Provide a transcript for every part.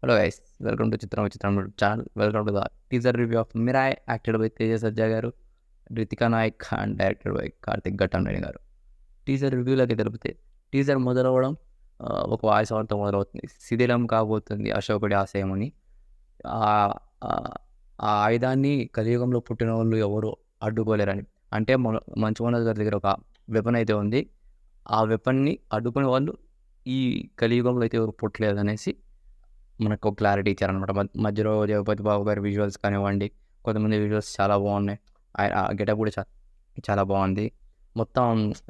Hello guys, welcome to Chitram Vichitram channel. Welcome to the teaser review of Mirai, acted by Teja Sajja garu, Ritika Nayak and directed by Karthik Ghattamaneni garu. Teaser రివ్యూలోకి తెలిపితే, teaser మొదలవ్వడం ఒక voice ఓవర్తో మొదలవుతుంది. శిథిలం కాబోతుంది అశోకుడి ఆశయం అని. ఆహ్, ఆహ్, ఆ ఆయుధాన్ని కలియుగంలో పుట్టిన వాళ్ళు ఎవరు అడ్డుకోలేరని. అంటే మంచు మనోజ్ గారి దగ్గర ఒక వెపన్ అయితే ఉంది. ఆ వెపన్‌ని అడ్డుకునే వాళ్ళు ఈ కలియుగంలో అయితే ఎవరు పుట్టలేదనేసి మనకు క్లారిటీ ఇచ్చారనమాట. మధ్యలో జగపతి బాబు గారి విజువల్స్ కానివ్వండి, కొంతమంది విజువల్స్ చాలా బాగున్నాయి. ఆ గెటప్ కూడా చాలా బాగుంది. మొత్తం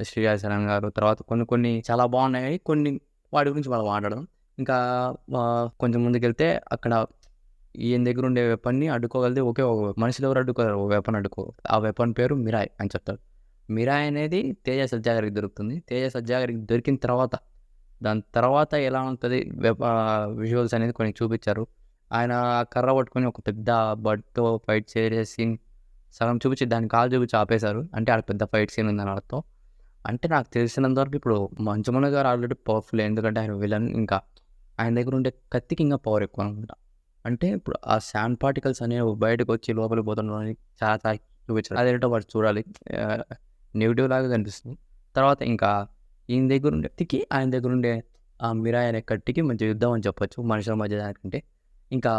శ్రీయాసనం సరన్ గారు, తర్వాత కొన్ని చాలా బాగున్నాయి. కొన్ని వాటి గురించి మనం మాట్లాడదాం. ఇంకా కొంచెం ముందుకెళ్తే అక్కడ ఈయన దగ్గర ఉండే వెపన్‌ని అడ్డుకోగలిగితే ఒకే ఒక మనుషులు ఎవరు అడ్డుకోలేరు. వెపన్ ఆ వెపన్ పేరు మిరాయ్ అని చెప్తారు. మిరాయ్ అనేది తేజ సజ్జా గారికి దొరుకుతుంది. తేజ సజ్జా గారికి దొరికిన తర్వాత దాని తర్వాత ఎలా ఉంటది విజువల్స్ అనేది కొన్ని చూపిచ్చారు. ఆయన కర్ర పట్టుకొని ఒక పెద్ద బర్డ్‌తో ఫైట్ చేసే సీన్ సగం చూపించి దాని కాలు చూపించి ఆపేశారు. అంటే ఆడ పెద్ద ఫైట్ సీన్ ఉందని అర్థం. అంటే నాకు తెలిసినంత వరకు ఇప్పుడు మంచు మనోజ్ గారు ఆల్రెడీ పవర్‌ఫుల్. ఎందుకంటే ఆయన విలన్. ఇంకా ఆయన దగ్గర ఉండే కత్తికి ఇంకా పవర్ ఎక్కువ అనమాట. అంటే ఇప్పుడు ఆ శాండ్ పార్టికల్స్ అనేవి బయటకొచ్చి లోపలికి పోతున్నాయని చాలా చూపించారు. అదేంటో మరి చూడాలి. నెగెటివ్ లాగా కనిపిస్తుంది. తర్వాత ఇంకా ఈయన దగ్గర ఉండే కత్తికి, ఆయన దగ్గర ఉండే ఆ మిరాయ్ అనే కత్తికి మంచి యుద్ధం అని చెప్పొచ్చు మనుషుల మధ్య దానికంటే. ఇంకా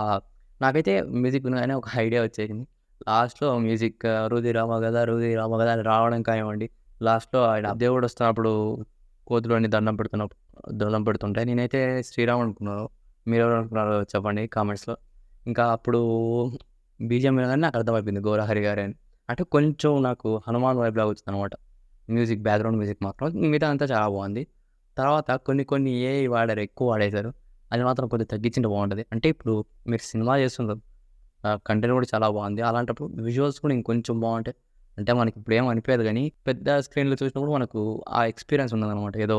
నాకైతే మ్యూజిక్ వినగానే ఒక ఐడియా వచ్చేసింది. లాస్ట్‌లో మ్యూజిక్ 'రుది రామగద రుది రామగద' అని రావడం కానివ్వండి, లాస్ట్‌లో ఆయన దేవుడు వస్తున్నప్పుడు కోతులన్నీ దండం పెడుతుంటాయి. నేనైతే శ్రీరామ్ అనుకున్నాను. మీరెవరు అనుకున్నారో చెప్పండి కామెంట్స్‌లో. ఇంకా అప్పుడు బీజీఎం వినగానే నాకు అర్థమైపోయింది గోరహరి గారే అని. అంటే కొంచెం నాకు హనుమాన్ వైబ్‌లాగా వచ్చిందనమాట. బ్యాక్‌గ్రౌండ్ మ్యూజిక్ మాత్రం. మిగతా అంతా చాలా బాగుంది. తర్వాత కొన్ని ఏఐ వాడారు. ఎక్కువ వాడేశారు. అది మాత్రం కొద్దిగా తగ్గించింటే బాగుంటది. అంటే ఇప్పుడు మీరు సినిమా చేస్తున్నారు. కంటెంట్ కూడా చాలా బాగుంది. అలాంటప్పుడు విజువల్స్ కూడా ఇంకొంచెం బాగుంటాయి. అంటే మనకి ఇప్పుడేం అనిపియదు గానీ, పెద్ద స్క్రీన్‌లో చూసినప్పుడు మనకు ఆ ఎక్స్‌పీరియన్స్ ఉండదనమాట. ఏదో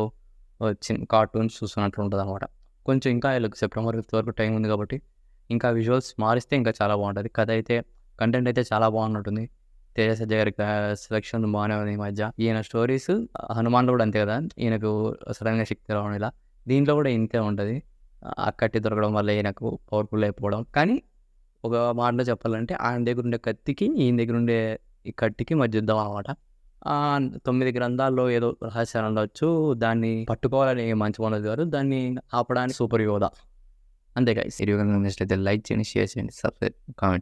కార్టూన్స్ చూస్తున్నట్లు ఉంటదనమాట. కొంచెం ఇంకా వీళ్ళకి సెప్టెంబర్ 5 వరకు టైం ఉంది కాబట్టి, ఇంకా విజువల్స్ మారిస్తే ఇంకా చాలా బాగుంటది. కంటెంట్ అయితే చాలా బాగున్నట్టుంది. తేజ సజ్జ గారి సెలక్షన్ బాగానే ఉంది ఈ మధ్య. ఈయన స్టోరీస్ హనుమాన్‌లో కూడా అంతే కదా! ఈయనకు సడెన్‌గా శక్తి రావడం ఇలా. దీంట్లో కూడా ఇంతే ఉంటది. ఆ కత్తి దొరకడం వల్ల ఈయనకు పవర్‌ఫుల్ అయిపోవడం. కానీ ఒక మాటలో చెప్పాలంటే ఆయన దగ్గర ఉండే కత్తికి, ఈయన దగ్గర ఉండే ఈ కత్తికి మధ్య యుద్ధం అనమాట. 9 గ్రంథాల్లో ఏదో రహస్యాలు ఉండొచ్చు. దాన్ని పట్టుకోవాలని మంచు మనోజ్ గారు, దాన్ని ఆపడానికి సూపర్ యోధ. అంతే గైస్. ఈ వీడియో కనుక నచ్చినట్లయితే లైక్ చేయండి, షేర్ చేయండి, సబ్స్క్రైబ్, కామెంట్ చేయండి.